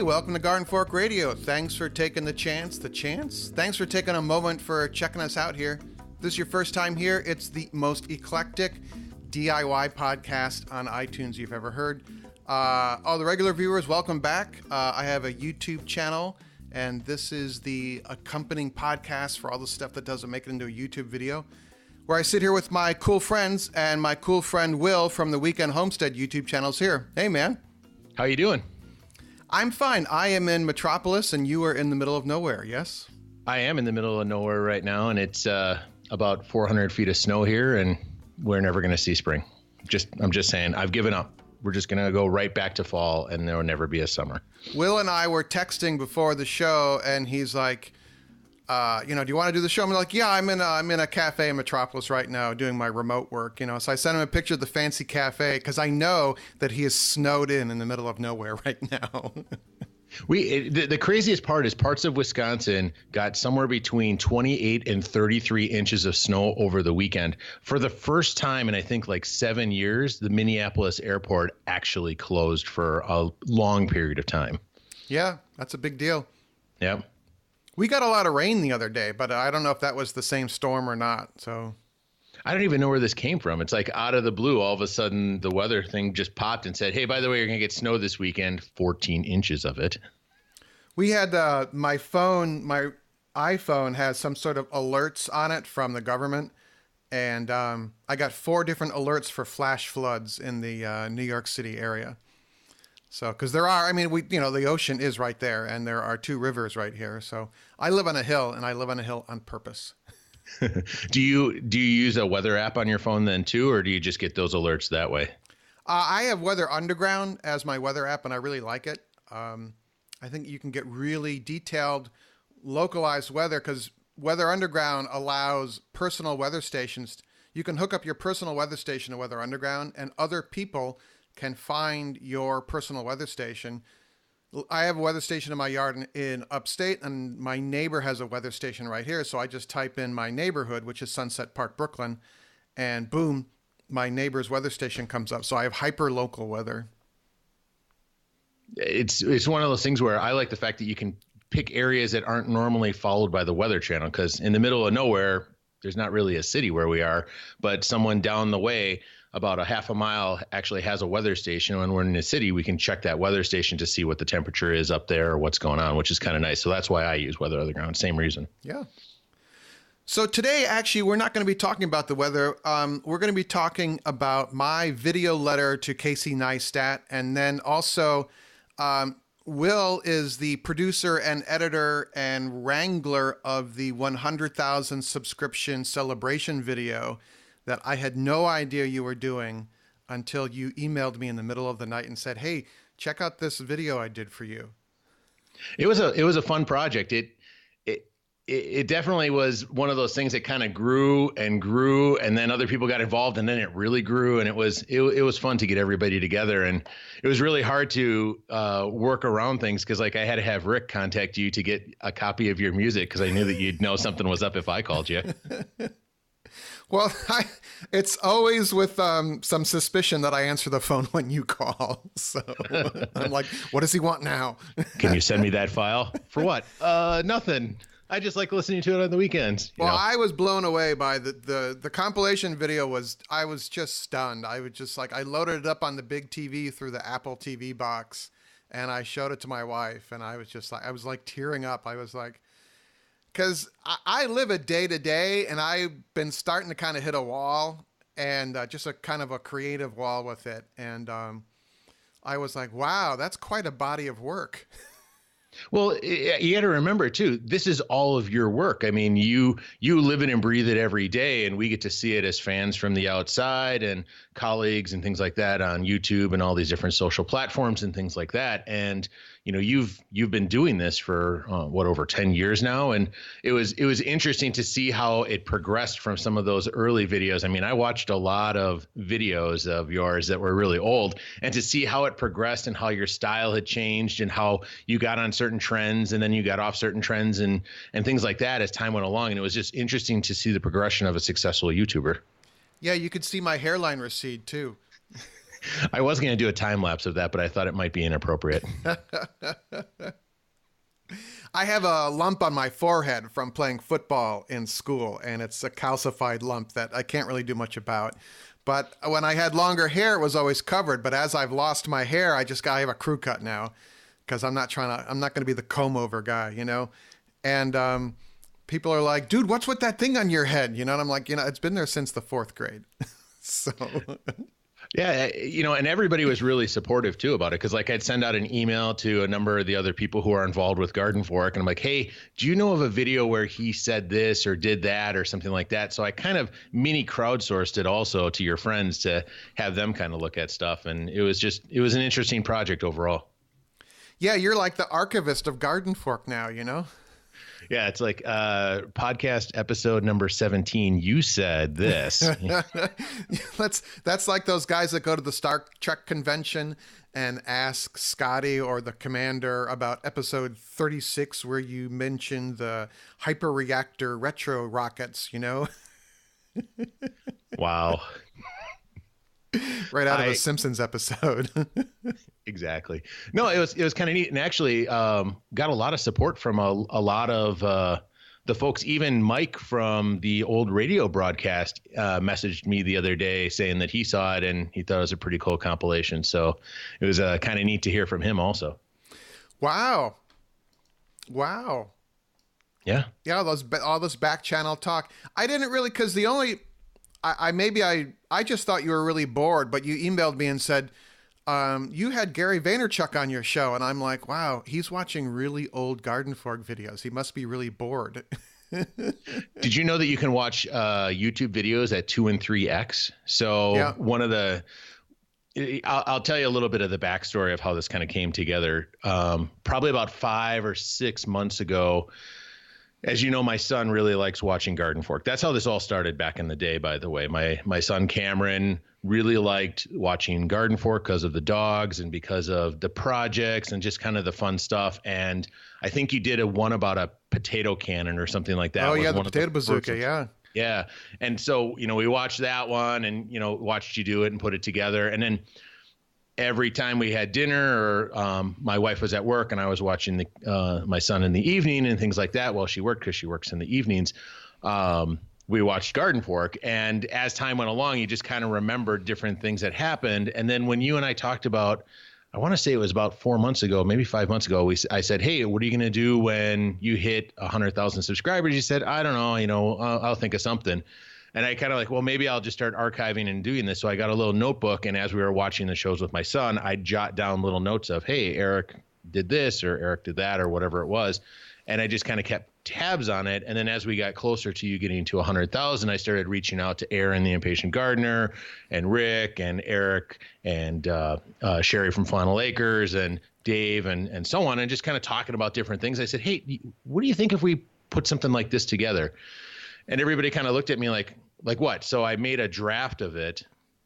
welcome to GardenFork Radio. Thanks for taking the chance. Thanks for taking a moment for checking us out here. If this is your first time here, it's the most eclectic DIY podcast on iTunes you've ever heard. All the regular viewers, welcome back. I have a YouTube channel, and this is the accompanying podcast for all the stuff that doesn't make it into a YouTube video, where I sit here with my cool friends, and my cool friend Will from the Weekend Homestead YouTube channel is here. Hey, man. How you doing? I'm fine. I am in Metropolis, and you are in the middle of nowhere, yes? I am in the middle of nowhere right now, and it's about 400 feet of snow here, and we're never going to see spring. I'm just saying, I've given up. We're just going to go right back to fall, and there will never be a summer. Will and I were texting before the show, and he's like, do you want to do the show? I'm like, yeah, I'm in a cafe in Metropolis right now doing my remote work, So I sent him a picture of the fancy cafe because I know that he is snowed in the middle of nowhere right now. The craziest part is parts of Wisconsin got somewhere between 28 and 33 inches of snow over the weekend. For the first time in, I think, like 7 years, the Minneapolis airport actually closed for a long period of time. Yeah, that's a big deal. Yep. We got a lot of rain the other day, but I don't know if that was the same storm or not. So I don't even know where this came from. It's like out of the blue, all of a sudden the weather thing just popped and said, hey, by the way, you're going to get snow this weekend, 14 inches of it. We had my iPhone has some sort of alerts on it from the government. And I got 4 different alerts for flash floods in the New York City area. So, because there are, the ocean is right there, and there are 2 rivers right here. So, I live on a hill, and I live on a hill on purpose. Do you use a weather app on your phone then too, or do you just get those alerts that way? I have Weather Underground as my weather app, and I really like it. I think you can get really detailed, localized weather because Weather Underground allows personal weather stations. You can hook up your personal weather station to Weather Underground, and other people can find your personal weather station. I have a weather station in my yard in upstate, and my neighbor has a weather station right here. So I just type in my neighborhood, which is Sunset Park, Brooklyn, and boom, my neighbor's weather station comes up. So I have hyper local weather. It's one of those things where I like the fact that you can pick areas that aren't normally followed by the Weather Channel, because in the middle of nowhere, there's not really a city where we are, but someone down the way about a half a mile actually has a weather station. When we're in a city, we can check that weather station to see what the temperature is up there or what's going on, which is kind of nice. So that's why I use Weather Underground. Same reason. Yeah. So today, actually, we're not going to be talking about the weather. We're going to be talking about my video letter to Casey Neistat. And then also, Will is the producer and editor and wrangler of the 100,000 subscription celebration video that I had no idea you were doing until you emailed me in the middle of the night and said, hey, check out this video I did for you. It was a fun project. It definitely was one of those things that kind of grew, and then other people got involved, and then it really grew, and it was fun to get everybody together. And it was really hard to work around things because I had to have Rick contact you to get a copy of your music because I knew that you'd know something was up if I called you. Well, it's always with some suspicion that I answer the phone when you call. So I'm like, what does he want now? Can you send me that file? For what? Nothing. I just like listening to it on the weekends. Well, I was blown away by the compilation video. I was just stunned. I was just like, I loaded it up on the big TV through the Apple TV box, and I showed it to my wife, and I was just like, tearing up. I was like, because I live a day to day, and I've been starting to kind of hit a wall, and just a kind of a creative wall with it. And I was like, wow, that's quite a body of work. Well, you got to remember, too, this is all of your work. I mean, you live it and breathe it every day, and we get to see it as fans from the outside and colleagues and things like that on YouTube and all these different social platforms and things like that. And you've been doing this for over 10 years now, and it was interesting to see how it progressed from some of those early videos. I mean, I watched a lot of videos of yours that were really old, and to see how it progressed and how your style had changed and how you got on certain trends and then you got off certain trends and things like that as time went along. And it was just interesting to see the progression of a successful YouTuber. Yeah, you could see my hairline recede too. I was going to do a time lapse of that, but I thought it might be inappropriate. I have a lump on my forehead from playing football in school, and it's a calcified lump that I can't really do much about. But when I had longer hair, it was always covered. But as I've lost my hair, I have a crew cut now because I'm not going to be the comb over guy, you know? And people are like, dude, what's with that thing on your head? You know, and I'm like, it's been there since the 4th grade. So... Yeah, and everybody was really supportive too about it, because like I'd send out an email to a number of the other people who are involved with GardenFork, and I'm like, hey, do you know of a video where he said this or did that or something like that? So I kind of mini crowdsourced it also to your friends to have them kind of look at stuff, and it was an interesting project overall. Yeah, you're like the archivist of GardenFork now, you know? Yeah, it's like podcast episode number 17. You said this. That's like those guys that go to the Star Trek convention and ask Scotty or the commander about episode 36, where you mentioned the hyperreactor retro rockets, you know? Wow. Right out of a Simpsons episode. Exactly. No, it was kind of neat, and actually got a lot of support from a lot of the folks. Even Mike from the old radio broadcast messaged me the other day saying that he saw it and he thought it was a pretty cool compilation. So it was kind of neat to hear from him also. Wow. Yeah. Yeah. All this back channel talk. I didn't really, because the only, I just thought you were really bored, but you emailed me and said, you had Gary Vaynerchuk on your show, and I'm like, wow, he's watching really old GardenFork videos. He must be really bored. Did you know that you can watch YouTube videos at 2 and 3x? So yeah. I'll tell you a little bit of the backstory of how this kind of came together. Probably about 5 or 6 months ago. As you know, my son really likes watching GardenFork. That's how this all started back in the day, by the way. My son Cameron really liked watching GardenFork because of the dogs and because of the projects and just kind of the fun stuff. And I think you did one about a potato cannon or something like that. Oh, yeah, the potato bazooka, yeah. Yeah. And so, we watched that one and, watched you do it and put it together. And then every time we had dinner or my wife was at work and I was watching my son in the evening and things like that while she worked, because she works in the evenings, we watched GardenFork. And as time went along, you just kind of remembered different things that happened. And then when you and I talked about, I want to say it was about 4 months ago, maybe 5 months ago, I said, hey, what are you going to do when you hit 100,000 subscribers? You said, I don't know, I'll think of something. And I kind of like, well, maybe I'll just start archiving and doing this. So I got a little notebook. And as we were watching the shows with my son, I'd jot down little notes of, hey, Eric did this or Eric did that or whatever it was. And I just kind of kept tabs on it. And then as we got closer to you getting to 100,000, I started reaching out to Aaron, the Impatient Gardener, and Rick and Eric and Sherry from Flannel Acres and Dave and so on, and just kind of talking about different things. I said, hey, what do you think if we put something like this together? And everybody kind of looked at me like what? So I made a draft of it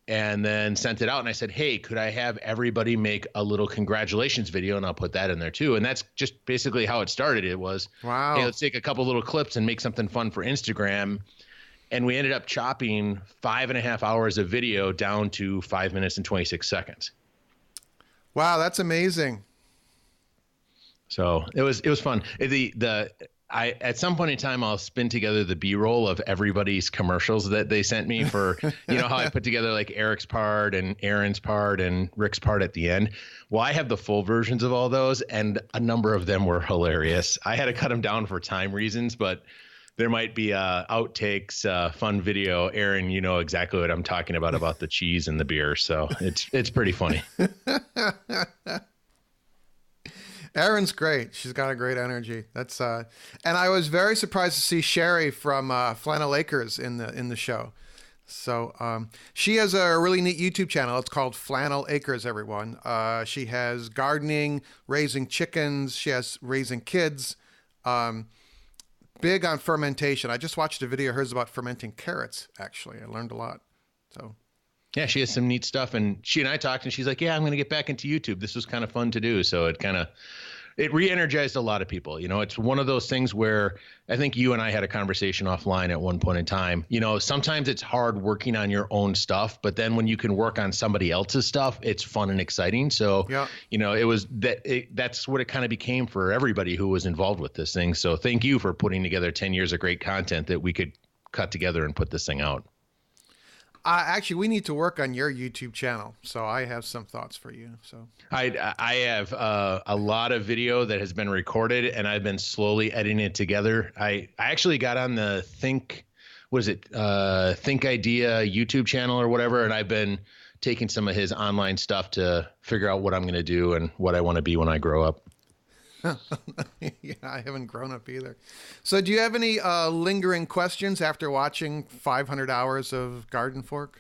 and then sent it out. And I said, hey, could I have everybody make a little congratulations video? And I'll put that in there too. And that's just basically how it started. It was, wow, hey, let's take a couple little clips and make something fun for Instagram. And we ended up chopping 5.5 hours of video down to 5 minutes and 26 seconds. Wow, that's amazing. So it was fun. At some point in time, I'll spin together the B-roll of everybody's commercials that they sent me for, how I put together like Eric's part and Aaron's part and Rick's part at the end. Well, I have the full versions of all those, and a number of them were hilarious. I had to cut them down for time reasons, but there might be outtakes, fun video. Aaron, you know exactly what I'm talking about the cheese and the beer. So it's pretty funny. Erin's great. She's got a great energy. That's and I was very surprised to see Sherry from Flannel Acres in the show. So she has a really neat YouTube channel. It's called Flannel Acres, everyone. She has gardening, raising chickens. She has raising kids. Big on fermentation. I just watched a video of hers about fermenting carrots, actually. I learned a lot. So yeah, she has some neat stuff. And she and I talked and she's like, yeah, I'm going to get back into YouTube. This was kind of fun to do. So it it re-energized a lot of people. It's one of those things where I think you and I had a conversation offline at one point in time. Sometimes it's hard working on your own stuff, but then when you can work on somebody else's stuff, it's fun and exciting. So, Yeah. it was that's what it kind of became for everybody who was involved with this thing. So thank you for putting together 10 years of great content that we could cut together and put this thing out. Actually, we need to work on your YouTube channel. So I have some thoughts for you. So I have a lot of video that has been recorded, and I've been slowly editing it together. I actually got on the Think Idea YouTube channel or whatever, and I've been taking some of his online stuff to figure out what I'm going to do and what I want to be when I grow up. Yeah, I haven't grown up either. So do you have any lingering questions after watching 500 hours of GardenFork?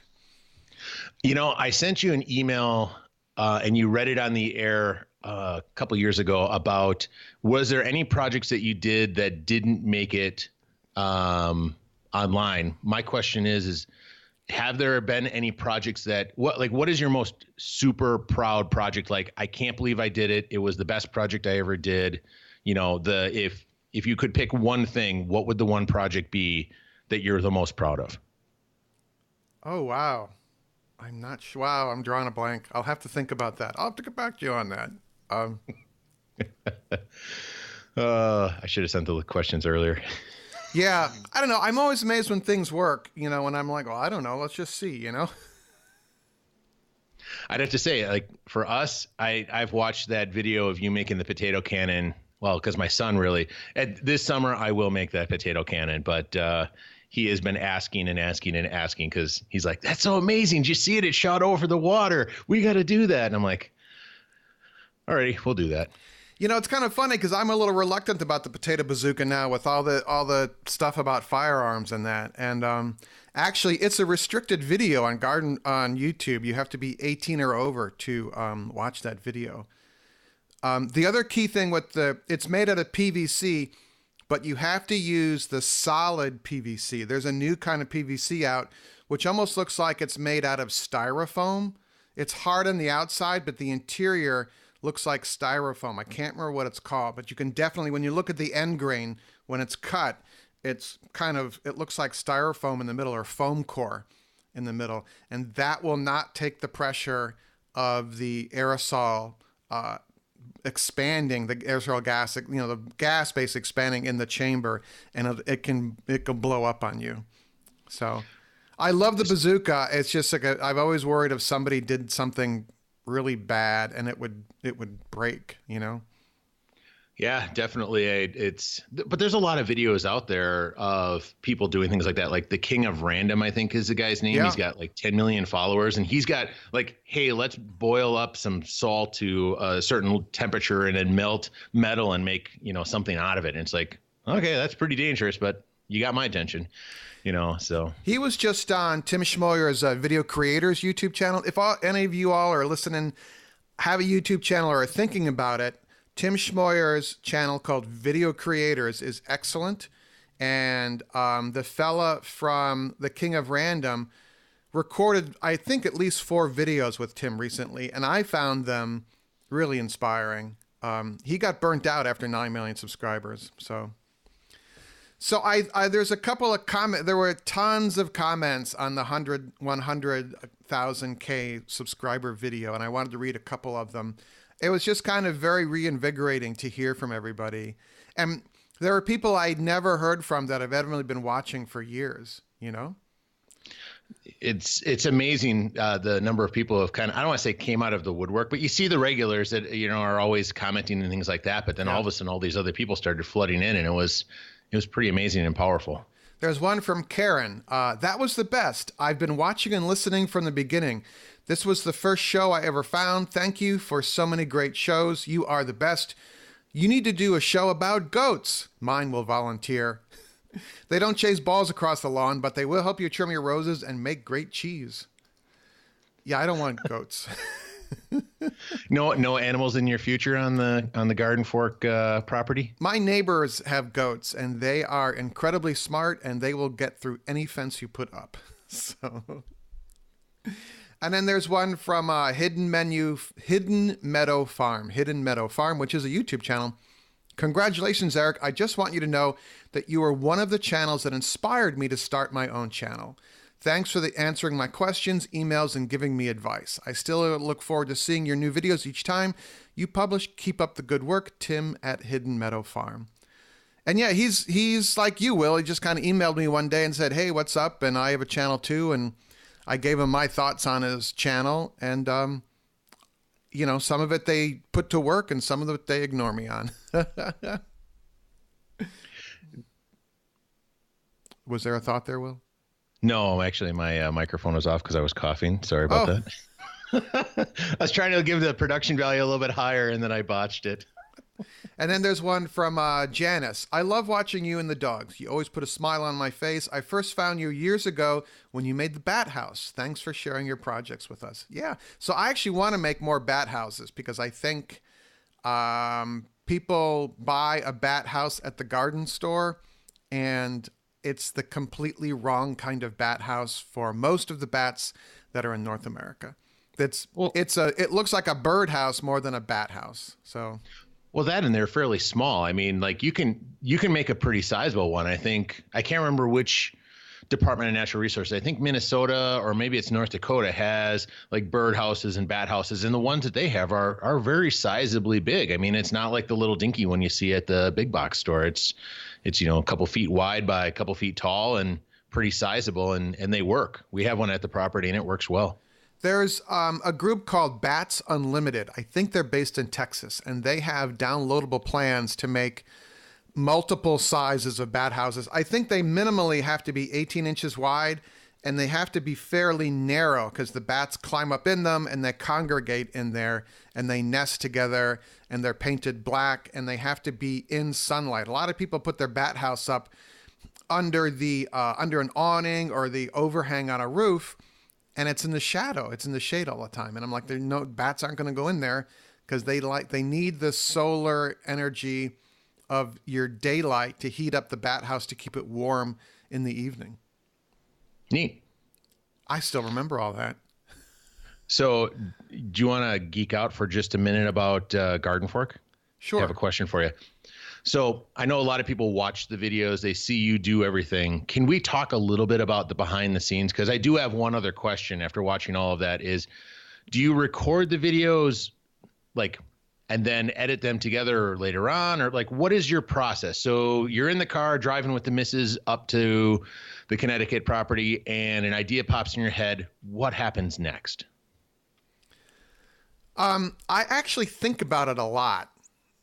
I sent you an email and you read it on the air a couple years ago about, was there any projects that you did that didn't make it online? My question is have there been any projects that what is your most super proud project? Like, I can't believe I did it. It was the best project I ever did. If you could pick one thing, what would the one project be that you're the most proud of? Oh, wow. I'm not sure. Wow, I'm drawing a blank. I'll have to think about that. I'll have to get back to you on that. I should have sent the questions earlier. Yeah, I don't know. I'm always amazed when things work, when I'm like, well, I don't know. Let's just see, I'd have to say, like, for us, I've watched that video of you making the potato cannon. Well, because my son this summer, I will make that potato cannon, but he has been asking and asking and asking because he's like, that's so amazing. Did you see it? It shot over the water. We got to do that. And I'm like, all right, we'll do that. It's kind of funny because I'm a little reluctant about the potato bazooka now with all the stuff about firearms and that. And actually, it's a restricted video on YouTube. You have to be 18 or over to watch that video. The other key thing it's made out of PVC, but you have to use the solid PVC. There's a new kind of PVC out, which almost looks like it's made out of styrofoam. It's hard on the outside, but the interior looks like styrofoam. I can't remember what it's called, but you can definitely, when you look at the end grain, when it's cut, it looks like styrofoam in the middle or foam core in the middle. And that will not take the pressure of the aerosol expanding, the aerosol gas, the gas basically expanding in the chamber, and it can blow up on you. So I love the bazooka. It's just like I've always worried if somebody did something really bad and it would break, Yeah, definitely. But there's a lot of videos out there of people doing things like that. Like the King of Random, I think is the guy's name. Yeah. He's got like 10 million followers, and he's got like, hey, let's boil up some salt to a certain temperature and then melt metal and make, something out of it. And it's like, okay, that's pretty dangerous, but you got my attention. So he was just on Tim Schmoyer's Video Creators YouTube channel. If any of you all are listening, have a YouTube channel or are thinking about it, Tim Schmoyer's channel called Video Creators is excellent. And the fella from The King of Random recorded, I think, at least 4 videos with Tim recently, and I found them really inspiring. He got burnt out after 9 million subscribers, So there's a couple of comments. There were tons of comments on the 100,000K subscriber video, and I wanted to read a couple of them. It was just kind of very reinvigorating to hear from everybody. And there are people I'd never heard from that I've evidently been watching for years, It's amazing the number of people have kind of, I don't want to say came out of the woodwork, but you see the regulars that, are always commenting and things like that. But then all of a sudden, all these other people started flooding in, and it was pretty amazing and powerful. There's one from Karen. That was the best. I've been watching and listening from the beginning. This was the first show I ever found. Thank you for so many great shows. You are the best. You need to do a show about goats. Mine will volunteer. They don't chase balls across the lawn, but they will help you trim your roses and make great cheese. Yeah, I don't want goats. No animals in your future on the GardenFork property? My neighbors have goats, and they are incredibly smart, and they will get through any fence you put up. So, And then there's one from Hidden Meadow Farm, which is a YouTube channel. Congratulations, Eric. I just want you to know that you are one of the channels that inspired me to start my own channel. Thanks for answering my questions, emails, and giving me advice. I still look forward to seeing your new videos each time you publish. Keep up the good work, Tim at Hidden Meadow Farm. And yeah, he's like you, Will. He just kind of emailed me one day and said, hey, what's up? And I have a channel too. And I gave him my thoughts on his channel. And, some of it they put to work and some of it they ignore me on. Was there a thought there, Will? No, actually, my microphone was off because I was coughing. Sorry about that. I was trying to give the production value a little bit higher, and then I botched it. And then there's one from Janice. I love watching you and the dogs. You always put a smile on my face. I first found you years ago when you made the bat house. Thanks for sharing your projects with us. Yeah. So I actually want to make more bat houses because I think people buy a bat house at the garden store, and it's the completely wrong kind of bat house for most of the bats that are in North America. It looks like a bird house more than a bat house. So. Well, that and they're fairly small. I mean, like you can make a pretty sizable one. I think I can't remember which Department of Natural Resources. I think Minnesota or maybe it's North Dakota has like bird houses and bat houses, and the ones that they have are very sizably big. I mean, it's not like the little dinky one you see at the big box store. It's a couple feet wide by a couple feet tall and pretty sizable, and they work. We have one at the property and it works well. There's a group called Bats Unlimited. I think they're based in Texas, and they have downloadable plans to make multiple sizes of bat houses. I think they minimally have to be 18 inches wide, and they have to be fairly narrow because the bats climb up in them and they congregate in there and they nest together, and they're painted black, and they have to be in sunlight. A lot of people put their bat house up under an awning or the overhang on a roof, and it's in the shadow. It's in the shade all the time. And I'm like, bats aren't going to go in there because they need the solar energy of your daylight to heat up the bat house to keep it warm in the evening. Neat. I still remember all that. So do you want to geek out for just a minute about GardenFork? Sure. I have a question for you. So I know a lot of people watch the videos, they see you do everything. Can we talk a little bit about the behind the scenes? Because I do have one other question after watching all of that is, do you record the videos and then edit them together later on? Or what is your process? So you're in the car driving with the missus up to the Connecticut property and an idea pops in your head. What happens next? I actually think about it a lot.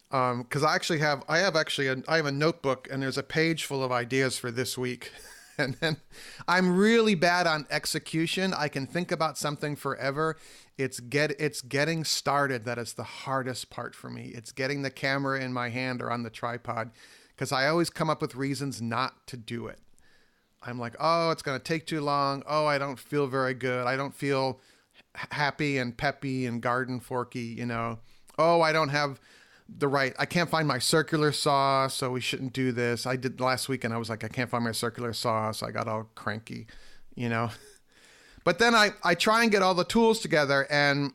Because I have a notebook and there's a page full of ideas for this week. And then I'm really bad on execution. I can think about something forever. It's getting started that is the hardest part for me. It's getting the camera in my hand or on the tripod, because I always come up with reasons not to do it. I'm like, oh, it's going to take too long. Oh, I don't feel very good. I don't feel happy and peppy and garden forky, Oh, I don't have I can't find my circular saw, so we shouldn't do this. I did last week and I was like, I can't find my circular saw, so I got all cranky, But then I try and get all the tools together, and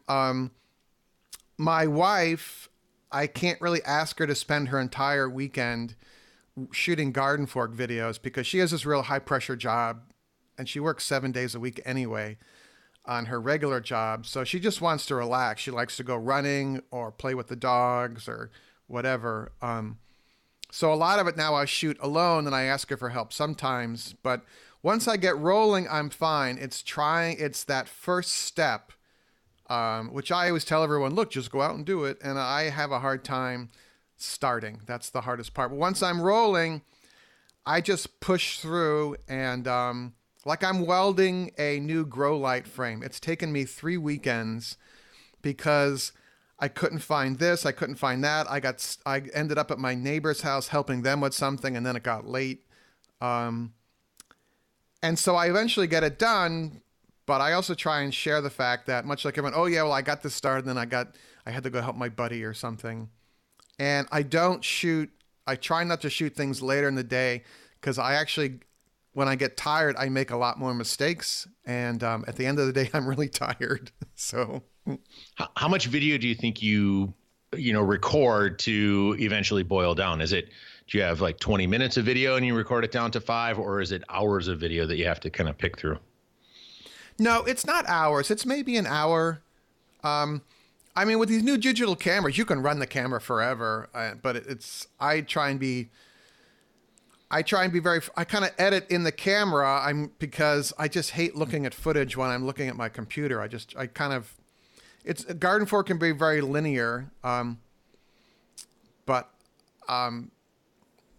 my wife, I can't really ask her to spend her entire weekend shooting GardenFork videos because she has this real high pressure job and she works 7 days a week anyway on her regular job. So she just wants to relax. She likes to go running or play with the dogs or whatever. So a lot of it now I shoot alone and I ask her for help sometimes. But once I get rolling, I'm fine. It's that first step, which I always tell everyone, look, just go out and do it. And I have a hard time starting. That's the hardest part. But once I'm rolling, I just push through and, like I'm welding a new grow light frame. It's taken me 3 weekends because I couldn't find this. I couldn't find that. I ended up at my neighbor's house helping them with something, and then it got late. And so I eventually get it done, but I also try and share the fact that much like everyone, oh yeah, well I got this started, and then I had to go help my buddy or something. And I try not to shoot things later in the day because I actually when I get tired, I make a lot more mistakes. And at the end of the day, I'm really tired. So How much video do you think you record to eventually boil down? Do you have like 20 minutes of video and you record it down to 5, or is it hours of video that you have to kind of pick through? no, it's not hours. It's maybe an hour. I mean, with these new digital cameras, you can run the camera forever, but I try and be I kind of edit in the camera. Because I just hate looking at footage when I'm looking at my computer. GardenFork can be very linear.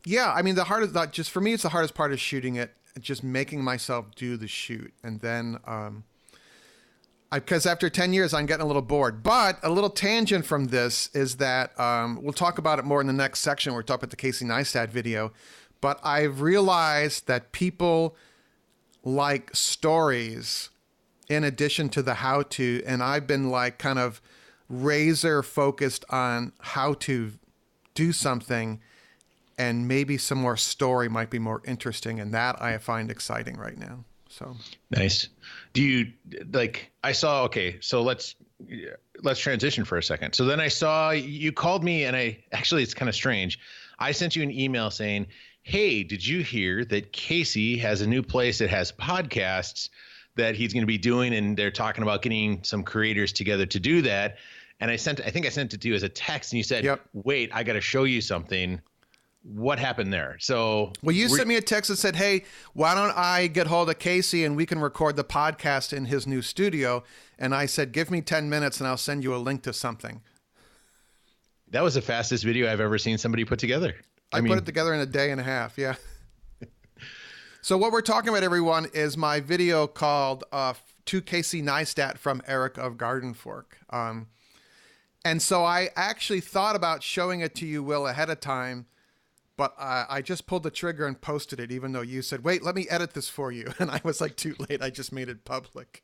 Yeah, I mean, for me, it's the hardest part is shooting it, just making myself do the shoot. And then, because after 10 years, I'm getting a little bored. But a little tangent from this is that we'll talk about it more in the next section. We're talking about the Casey Neistat video. But I've realized that people like stories in addition to the how-to. And I've been like kind of razor focused on how to do something. And maybe some more story might be more interesting. And that I find exciting right now. So nice. Do you okay, so let's transition for a second. So then I saw you called me, and it's kind of strange. I sent you an email saying, hey, did you hear that Casey has a new place that has podcasts that he's going to be doing? And they're talking about getting some creators together to do that. And I think I sent it to you as a text, and you said, yep. Wait, I got to show you something. What happened there? So, well, you sent me a text that said, hey, why don't I get hold of Casey and we can record the podcast in his new studio? And I said, give me 10 minutes and I'll send you a link to something. That was the fastest video I've ever seen somebody put together. I put it together in a day and a half. Yeah. So what we're talking about, everyone, is my video called To Casey Neistat from Eric of GardenFork. And so I actually thought about showing it to you, Will, ahead of time. But I just pulled the trigger and posted it, even though you said, wait, let me edit this for you. And I was like, too late. I just made it public.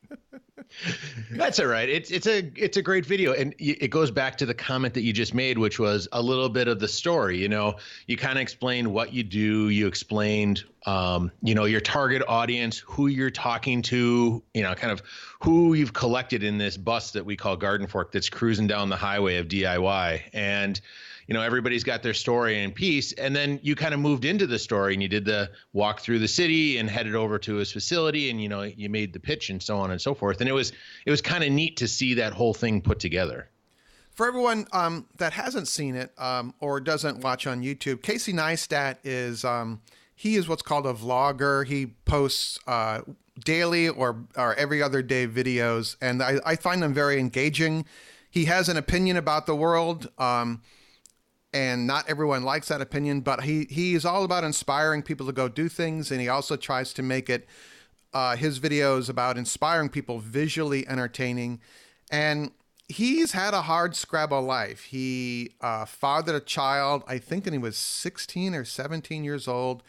That's all right. It's a great video. And it goes back to the comment that you just made, which was a little bit of the story. You kind of explained what you do. You explained, your target audience, who you're talking to, kind of who you've collected in this bus that we call GardenFork that's cruising down the highway of DIY. And everybody's got their story in piece. And then you kind of moved into the story and you did the walk through the city and headed over to his facility, and, you made the pitch and so on and so forth. And it was kind of neat to see that whole thing put together. For everyone that hasn't seen it or doesn't watch on YouTube, Casey Neistat he is what's called a vlogger. He posts daily or every other day videos, and I find them very engaging. He has an opinion about the world. And not everyone likes that opinion, but he is all about inspiring people to go do things. And he also tries to make it his videos about inspiring people, visually entertaining. And he's had a hard scrabble life. He fathered a child, I think, when he was 16 or 17 years old.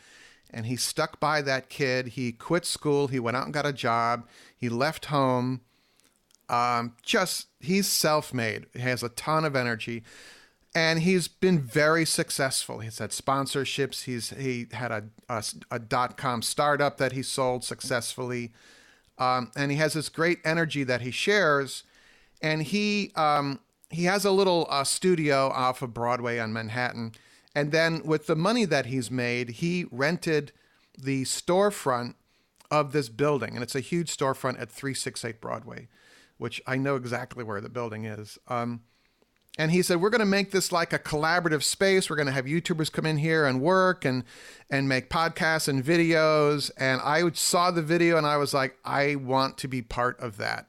And he stuck by that kid. He quit school. He went out and got a job. He left home. He's self-made. He has a ton of energy. And he's been very successful. He's had sponsorships. He had a .com startup that he sold successfully. And he has this great energy that he shares. And he has a little studio off of Broadway on Manhattan. And then with the money that he's made, he rented the storefront of this building. And it's a huge storefront at 368 Broadway, which I know exactly where the building is. And he said, we're going to make this like a collaborative space. We're going to have YouTubers come in here and work and make podcasts and videos. And I saw the video and I was like, I want to be part of that.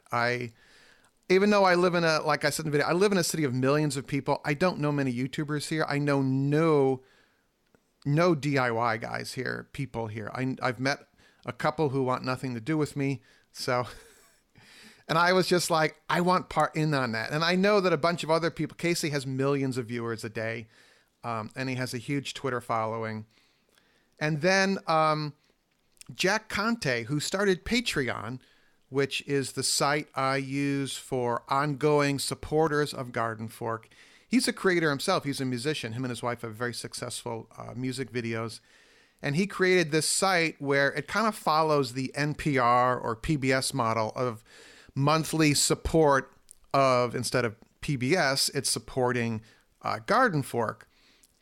Even though I live like I said in the video, I live in a city of millions of people. I don't know many YouTubers here. I know no DIY guys here, people here. I've met a couple who want nothing to do with me. So... And I was just like, I want part in on that. And I know that a bunch of other people, Casey has millions of viewers a day, and he has a huge Twitter following. And then Jack Conte, who started Patreon, which is the site I use for ongoing supporters of GardenFork. He's a creator himself. He's a musician. Him and his wife have very successful music videos. And he created this site where it kind of follows the NPR or PBS model of monthly support of, instead of PBS, it's supporting GardenFork.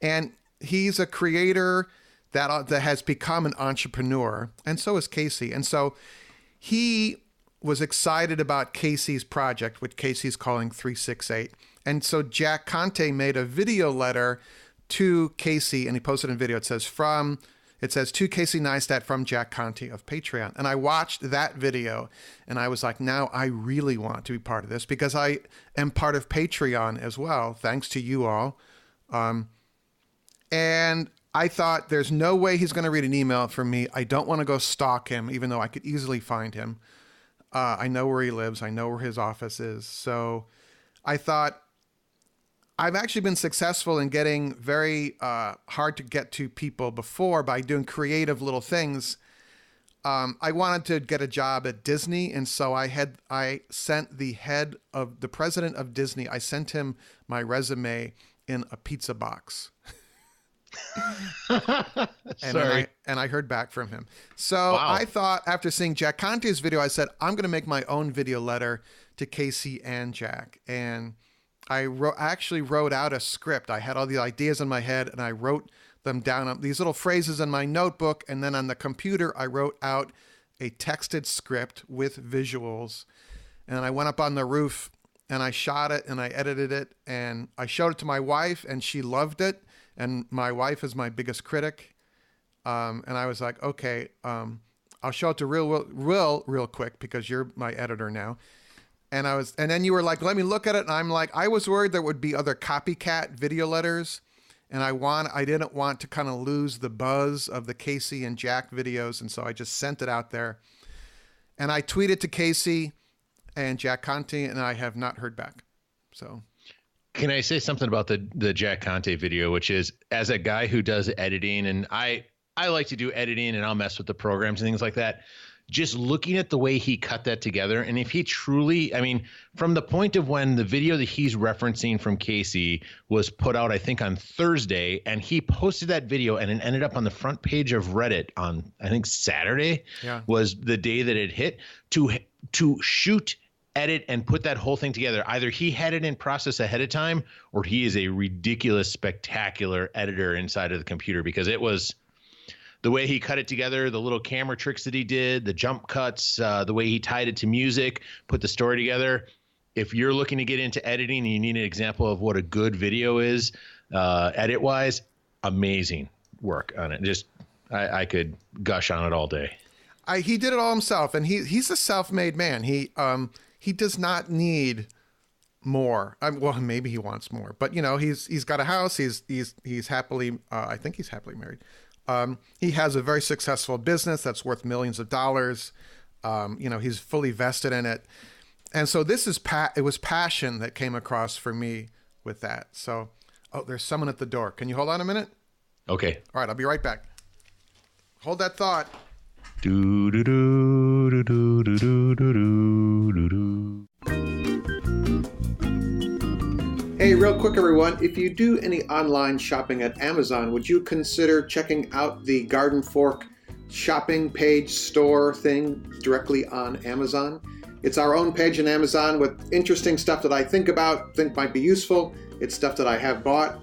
And he's a creator that has become an entrepreneur, and so is Casey. And so he was excited about Casey's project, which Casey's calling 368. And so Jack Conte made a video letter to Casey, and he posted in video. It says to Casey Neistat from Jack Conte of Patreon. And I watched that video and I was like, now I really want to be part of this because I am part of Patreon as well, thanks to you all. And I thought there's no way he's going to read an email from me. I don't want to go stalk him, even though I could easily find him. I know where he lives. I know where his office is. So I thought, I've actually been successful in getting very hard to get to people before by doing creative little things. I wanted to get a job at Disney, and so I sent the president of Disney. I sent him my resume in a pizza box. Sorry. And I heard back from him. So Wow. I thought, after seeing Jack Conte's video, I said, I'm going to make my own video letter to Casey and Jack. And I actually wrote out a script. I had all the ideas in my head and I wrote them down, these little phrases in my notebook. And then on the computer, I wrote out a texted script with visuals. And I went up on the roof and I shot it and I edited it and I showed it to my wife and she loved it. And my wife is my biggest critic. And I was like, okay, I'll show it to real quick because you're my editor now. And then you were like, let me look at it. And I'm like, I was worried there would be other copycat video letters. And I didn't want to kind of lose the buzz of the Casey and Jack videos. And so I just sent it out there. And I tweeted to Casey and Jack Conte, and I have not heard back. So Can I say something about the Jack Conte video, which is, as a guy who does editing, and I like to do editing and I'll mess with the programs and things like that. Just looking at the way he cut that together, and if he truly, I mean, from the point of when the video that he's referencing from Casey was put out, I think on Thursday, and he posted that video and it ended up on the front page of Reddit on, I think Saturday was the day that it hit, to shoot, edit, and put that whole thing together. Either he had it in process ahead of time or he is a ridiculous, spectacular editor inside of the computer, because it was the way he cut it together, the little camera tricks that he did, the jump cuts, the way he tied it to music, put the story together. If you're looking to get into editing and you need an example of what a good video is, edit-wise, amazing work on it. Just, I could gush on it all day. He did it all himself, and he's a self-made man. He does not need more. Well, maybe he wants more, but he's got a house. He's happily, I think he's happily married. He has a very successful business that's worth millions of dollars. He's fully vested in it. And so it was passion that came across for me with that. So, there's someone at the door. Can you hold on a minute? Okay. All right, I'll be right back. Hold that thought. Do do do do do do do do do do. Hey, real quick, everyone. If you do any online shopping at Amazon, would you consider checking out the GardenFork shopping page store thing directly on Amazon? It's our own page on Amazon with interesting stuff that I think might be useful. It's stuff that I have bought.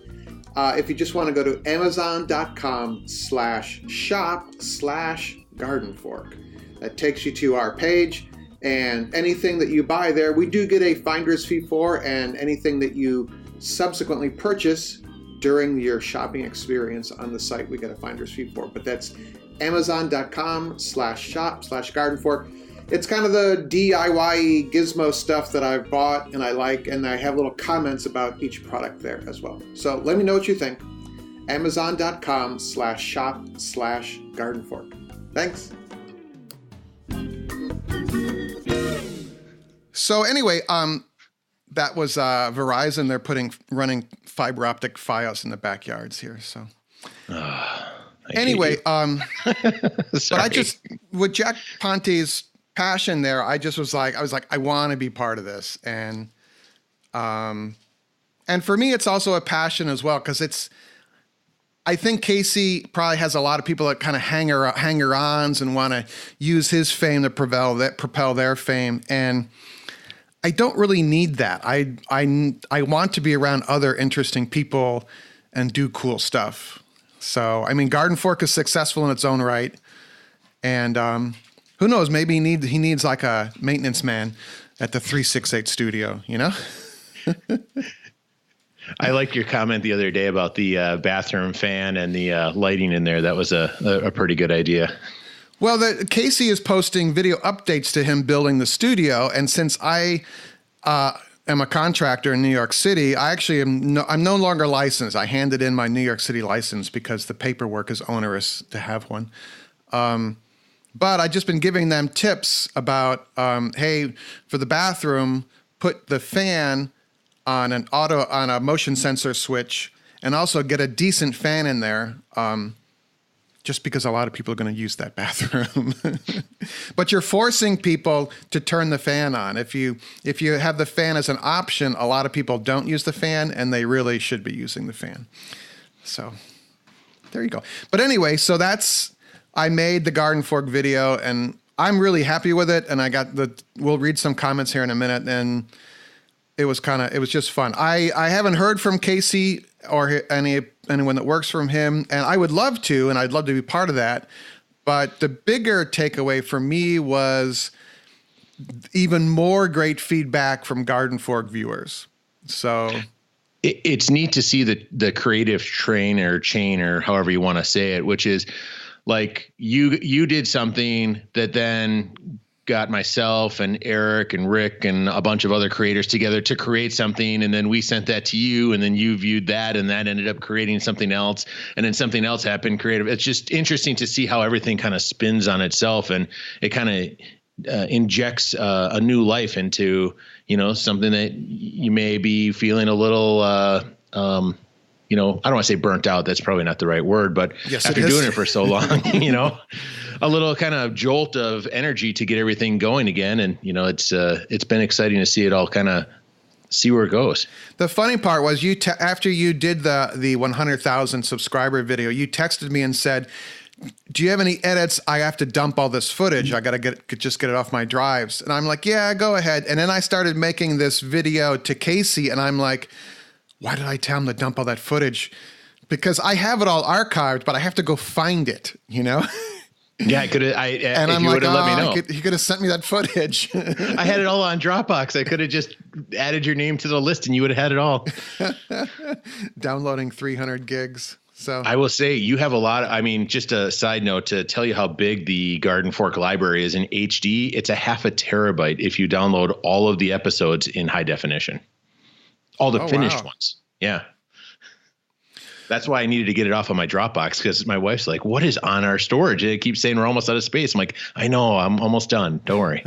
If you just want to go to amazon.com/shop/GardenFork, that takes you to our page. And anything that you buy there, we do get a finder's fee for, and anything that you subsequently purchase during your shopping experience on the site, we get a finder's fee for. But that's amazon.com/shop/GardenFork. It's kind of the DIY gizmo stuff that I've bought and I like, and I have little comments about each product there as well. So let me know what you think. Amazon.com/shop/GardenFork. Thanks. So anyway, that was Verizon. They're running fiber optic Fios in the backyards here. So anyway, but I just, with Jack Conte's passion there, I was like, I want to be part of this. And for me, it's also a passion as well, because I think Casey probably has a lot of people that kind of hanger-ons and want to use his fame to propel their fame. And I don't really need that. I want to be around other interesting people and do cool stuff. So, I mean, GardenFork is successful in its own right. And who knows, maybe he needs like a maintenance man at the 368 studio, you know? I liked your comment the other day about the bathroom fan and the lighting in there. That was a pretty good idea. Well, Casey is posting video updates to him building the studio. And since I am a contractor in New York City, I'm no longer licensed. I handed in my New York City license because the paperwork is onerous to have one. But I've just been giving them tips about, hey, for the bathroom, put the fan on a motion sensor switch, and also get a decent fan in there, just because a lot of people are going to use that bathroom. But you're forcing people to turn the fan on. If you have the fan as an option, a lot of people don't use the fan, and they really should be using the fan. So there you go. But anyway, so I made the GardenFork video, and I'm really happy with it. And we'll read some comments here in a minute, and it was just fun. I haven't heard from Casey or anyone that works from him, and I would love to, and I'd love to be part of that. But the bigger takeaway for me was even more great feedback from GardenFork viewers. So it's neat to see the creative chain or however you want to say it, which is like you did something that then got myself and Eric and Rick and a bunch of other creators together to create something. And then we sent that to you, and then you viewed that, and that ended up creating something else. And then something else happened creative. It's just interesting to see how everything kind of spins on itself, and it kind of injects a new life into, something that you may be feeling a little, I don't want to say burnt out. That's probably not the right word, but yes, after doing it for so long, a little kind of jolt of energy to get everything going again. And, it's been exciting to see it all kind of see where it goes. The funny part was after you did the 100,000 subscriber video, you texted me and said, do you have any edits? I have to dump all this footage. I got to get it off my drives. And I'm like, yeah, go ahead. And then I started making this video to Casey, and I'm like, why did I tell him to dump all that footage? Because I have it all archived, but I have to go find it, Yeah, I could have. And I'm like, let me know. He could have sent me that footage. I had it all on Dropbox. I could have just added your name to the list, and you would have had it all. Downloading 300 gigs. So I will say you have a lot. Just a side note to tell you how big the GardenFork library is in HD. It's a 0.5 terabyte if you download all of the episodes in high definition. All the finished ones. Yeah. That's why I needed to get it off of my Dropbox, because my wife's like, what is on our storage? And it keeps saying we're almost out of space. I'm like, I know, I'm almost done. Don't worry.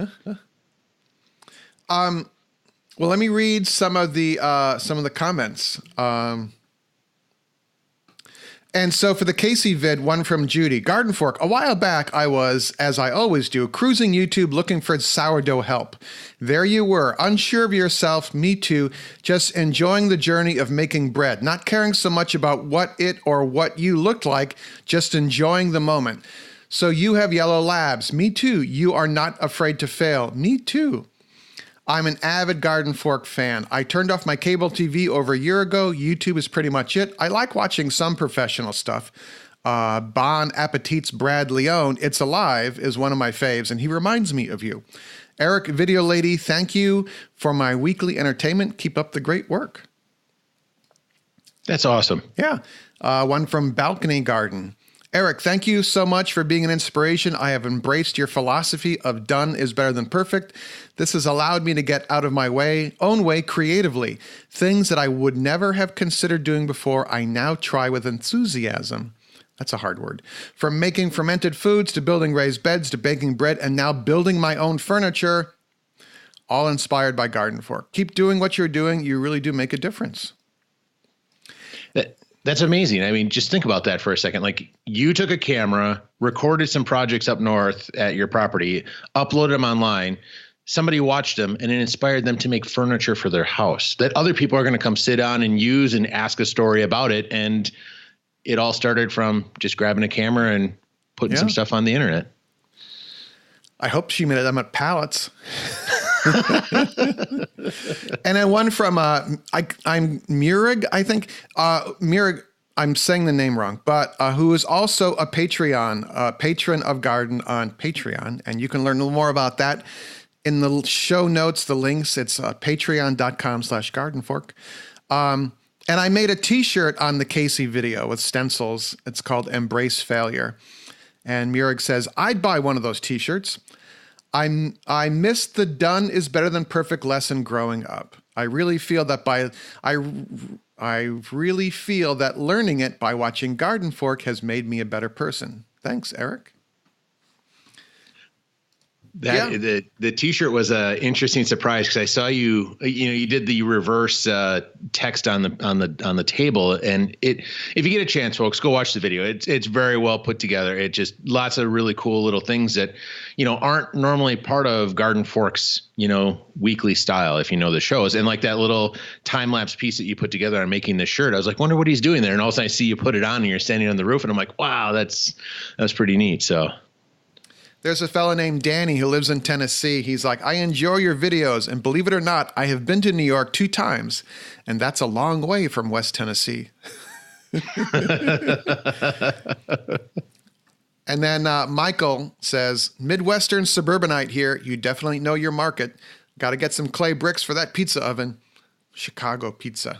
Well, let me read some of the comments. And so for the Casey vid, one from Judy. GardenFork, a while back I was, as I always do, cruising YouTube looking for sourdough help. There you were, unsure of yourself, me too, just enjoying the journey of making bread, not caring so much about what it or what you looked like, just enjoying the moment. So you have yellow labs. Me too. You are not afraid to fail. Me too. I'm an avid GardenFork fan. I turned off my cable TV over a year ago. YouTube is pretty much it. I like watching some professional stuff. Bon Appetit's Brad Leone, It's Alive, is one of my faves, and he reminds me of you. Eric, Video Lady, thank you for my weekly entertainment. Keep up the great work. That's awesome. Yeah. One from Balcony Garden. Eric, thank you so much for being an inspiration. I have embraced your philosophy of done is better than perfect. This has allowed me to get out of my own way creatively. Things that I would never have considered doing before, I now try with enthusiasm. That's a hard word. From making fermented foods to building raised beds to baking bread and now building my own furniture, all inspired by GardenFork. Keep doing what you're doing. You really do make a difference. That's amazing. Just think about that for a second. Like, you took a camera, recorded some projects up north at your property, uploaded them online. Somebody watched them, and it inspired them to make furniture for their house that other people are going to come sit on and use and ask a story about it. And it all started from just grabbing a camera and putting some stuff on the internet. I hope she made them at pallets. And then one from I'm Murig, I think. Murig, I'm saying the name wrong, but who is also a Patreon, patron of Garden on Patreon. And you can learn a little more about that in the show notes, the links. It's patreon.com/GardenFork. And I made a t-shirt on the Casey video with stencils. It's called Embrace Failure. And Murig says, I'd buy one of those t-shirts. I missed the done is better than perfect lesson growing up. I really feel that learning it by watching GardenFork has made me a better person. Thanks, Eric. The t-shirt was an interesting surprise because I saw you did the reverse text on the table, and if you get a chance, folks, go watch the video. It's very well put together. It just lots of really cool little things that aren't normally part of GardenFork's weekly style, if you know the shows. And like that little time lapse piece that you put together on making this shirt, I was like, wonder what he's doing there. And all of a sudden I see you put it on and you're standing on the roof, and I'm like, wow, that's pretty neat. So. There's a fella named Danny who lives in Tennessee. He's like, I enjoy your videos, and believe it or not, I have been to New York 2 times, and that's a long way from West Tennessee. And then Michael says, Midwestern suburbanite here. You definitely know your market. Got to get some clay bricks for that pizza oven. Chicago pizza.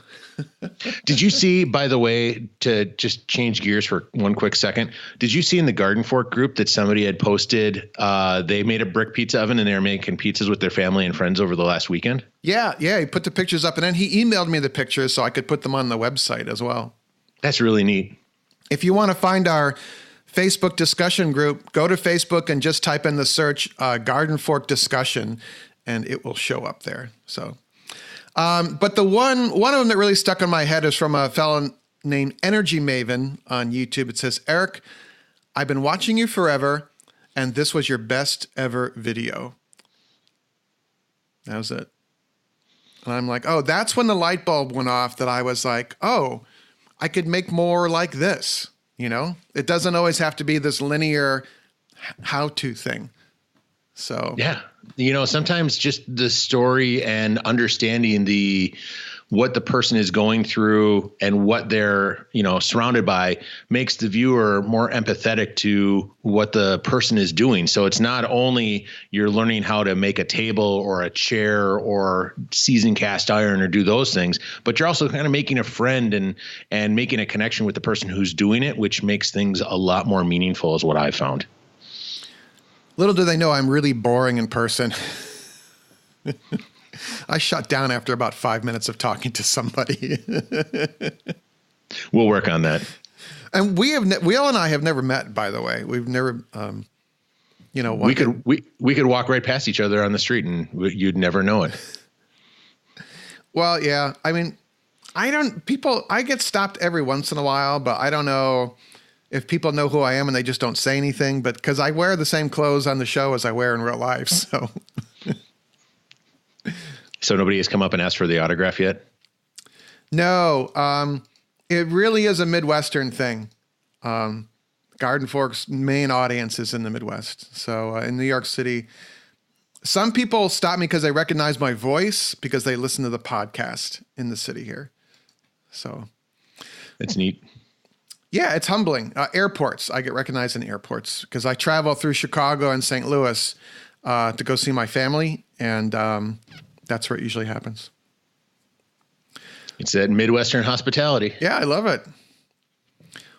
Did you see, by the way, to just change gears for one quick second, did you see in the GardenFork group that somebody had posted, they made a brick pizza oven and they were making pizzas with their family and friends over the last weekend? Yeah. He put the pictures up, and then he emailed me the pictures so I could put them on the website as well. That's really neat. If you want to find our Facebook discussion group, go to Facebook and just type in the search GardenFork discussion, and it will show up there. So. But the one of them that really stuck in my head is from a fellow named Energy Maven on YouTube. It says, Eric, I've been watching you forever, and this was your best ever video. That was it. And I'm like, oh, that's when the light bulb went off, that I was like, oh, I could make more like this. It doesn't always have to be this linear how-to thing. So yeah, sometimes just the story and understanding what the person is going through and what they're, surrounded by makes the viewer more empathetic to what the person is doing. So it's not only you're learning how to make a table or a chair or season cast iron or do those things, but you're also kind of making a friend and making a connection with the person who's doing it, which makes things a lot more meaningful, is what I've found. Little do they know I'm really boring in person. I shut down after about 5 minutes of talking to somebody. We'll work on that. And Will and I have never met, by the way. We've never, we could walk right past each other on the street and you'd never know it. Well, yeah. I mean, I get stopped every once in a while, but I don't know if people know who I am and they just don't say anything, but because I wear the same clothes on the show as I wear in real life. So nobody has come up and asked for the autograph yet? No. It really is a Midwestern thing. GardenFork's main audience is in the Midwest. So in New York City, some people stop me because they recognize my voice because they listen to the podcast in the city here. So that's neat. Yeah, it's humbling. Airports. I get recognized in airports because I travel through Chicago and St. Louis to go see my family, and that's where it usually happens. It's that Midwestern hospitality. Yeah, I love it.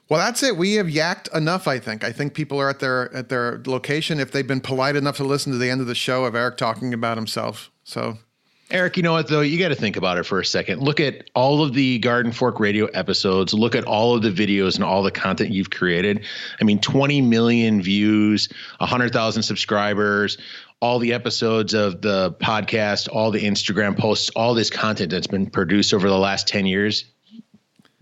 Well, that's it. We have yacked enough, I think. I think people are at their location if they've been polite enough to listen to the end of the show of Eric talking about himself. So, Eric, you know what, though? You got to think about it for a second. Look at all of the GardenFork radio episodes. Look at all of the videos and all the content you've created. I mean, 20 million views, 100,000 subscribers, all the episodes of the podcast, all the Instagram posts, all this content that's been produced over the last 10 years.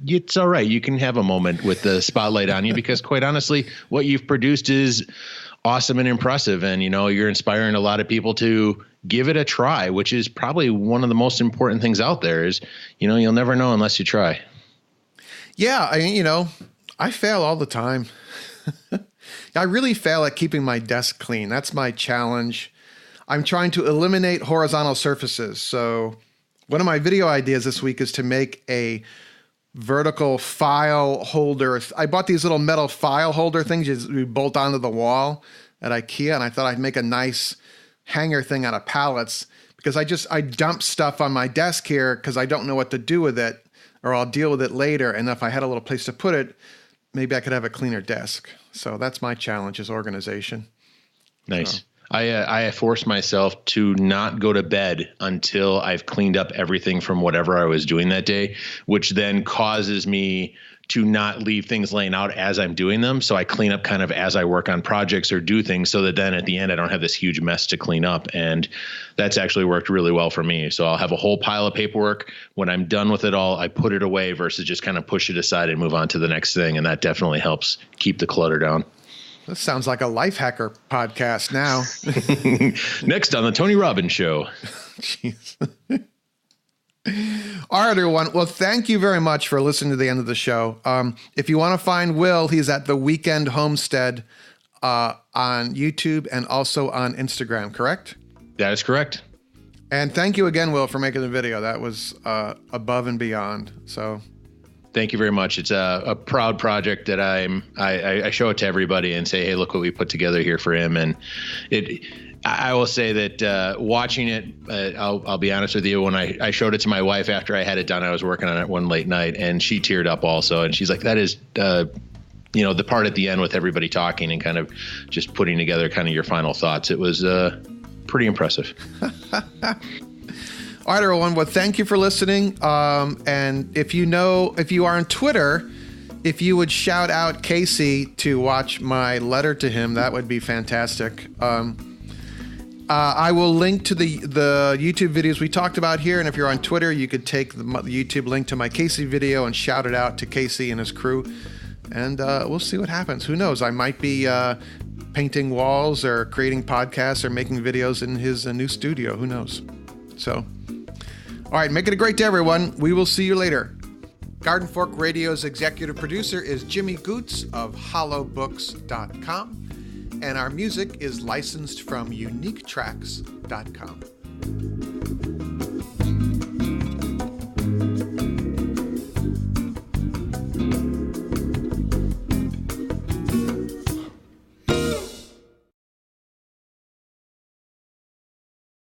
It's all right. You can have a moment with the spotlight on you because, quite honestly, what you've produced is awesome and impressive. And, you're inspiring a lot of people to give it a try, which is probably one of the most important things out there is, you'll never know unless you try. Yeah. I fail all the time. I really fail at keeping my desk clean. That's my challenge. I'm trying to eliminate horizontal surfaces. So one of my video ideas this week is to make a vertical file holder. I bought these little metal file holder things you bolt onto the wall at IKEA, and I thought I'd make a nice hanger thing out of pallets because I dump stuff on my desk here because I don't know what to do with it, or I'll deal with it later. And if I had a little place to put it, maybe I could have a cleaner desk. So that's my challenge, is organization. Nice. So. I force myself to not go to bed until I've cleaned up everything from whatever I was doing that day, which then causes me to not leave things laying out as I'm doing them. So I clean up kind of as I work on projects or do things, so that then at the end, I don't have this huge mess to clean up. And that's actually worked really well for me. So I'll have a whole pile of paperwork. When I'm done with it all, I put it away versus just kind of push it aside and move on to the next thing. And that definitely helps keep the clutter down. This sounds like a life hacker podcast now. Next on the Tony Robbins Show. Jeez. All right, everyone. Well, thank you very much for listening to the end of the show. If you want to find Will, he's at The Weekend Homestead on YouTube and also on Instagram, correct? That is correct. And thank you again, Will, for making the video. That was above and beyond. So thank you very much. It's a proud project that I show it to everybody and say, hey, look what we put together here for him. And I will say that watching it, I'll be honest with you, when I showed it to my wife after I had it done, I was working on it one late night, and she teared up also. And she's like, that is, the part at the end with everybody talking and kind of just putting together kind of your final thoughts. It was pretty impressive. All right, everyone. Well, thank you for listening. And if you are on Twitter, if you would shout out Casey to watch my letter to him, that would be fantastic. I will link to the YouTube videos we talked about here. And if you're on Twitter, you could take the YouTube link to my Casey video and shout it out to Casey and his crew. And we'll see what happens. Who knows? I might be painting walls or creating podcasts or making videos in his new studio. Who knows? So, all right, make it a great day, everyone. We will see you later. GardenFork Radio's executive producer is Jimmy Goots of hollowbooks.com. And our music is licensed from uniquetracks.com.